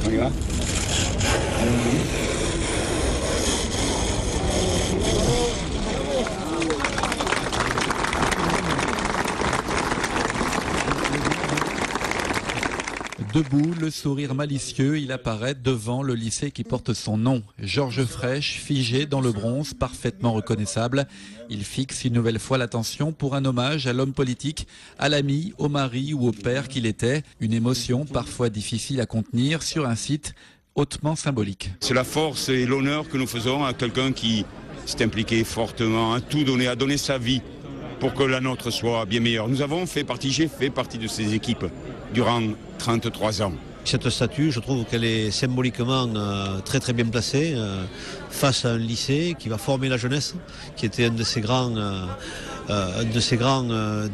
On y va. Debout, le sourire malicieux, il apparaît devant le lycée qui porte son nom. Georges Frêche, figé dans le bronze, parfaitement reconnaissable. Il fixe une nouvelle fois l'attention pour un hommage à l'homme politique, à l'ami, au mari ou au père qu'il était. Une émotion parfois difficile à contenir sur un site hautement symbolique. C'est la force et l'honneur que nous faisons à quelqu'un qui s'est impliqué fortement, a tout donné, a donné sa vie pour que la nôtre soit bien meilleure. J'ai fait partie de ces équipes durant 33 ans. Cette statue, je trouve qu'elle est symboliquement très très bien placée face à un lycée qui va former la jeunesse, qui était un de ces grands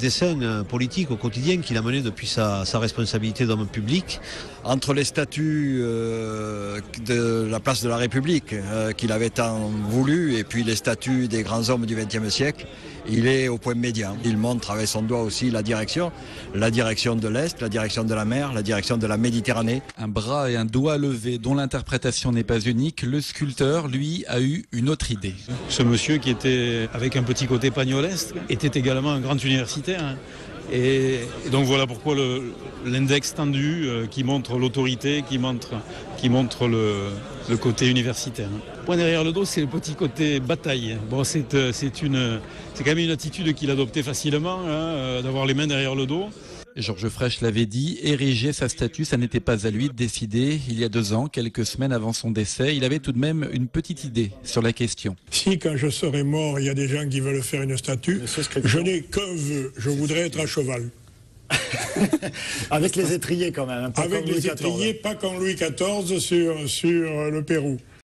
dessins politiques au quotidien qu'il a mené depuis sa responsabilité d'homme public. Entre les statues de la place de la République qu'il avait tant voulu et puis les statues des grands hommes du XXe siècle, il est au point médian. Il montre avec son doigt aussi la direction de l'Est, la direction de la mer, la direction de la Méditerranée. Un bras et un doigt levés dont l'interprétation n'est pas unique, le sculpteur, lui, a eu une autre idée. Ce monsieur qui était avec un petit côté pagnolesque était également un grand universitaire. Et donc voilà pourquoi l'index tendu qui montre l'autorité, qui montre le côté universitaire. Point derrière le dos, c'est le petit côté bataille. Bon, c'est quand même une attitude qu'il adoptait facilement, d'avoir les mains derrière le dos. Georges Frêche l'avait dit, ériger sa statue, ça n'était pas à lui de décider. Il y a 2 ans, quelques semaines avant son décès, il avait tout de même une petite idée sur la question. Si quand je serai mort, il y a des gens qui veulent faire une statue, je n'ai qu'un vœu, je voudrais être à cheval. Avec les étriers quand même. Avec les étriers, pas comme Louis XIV sur le Pérou.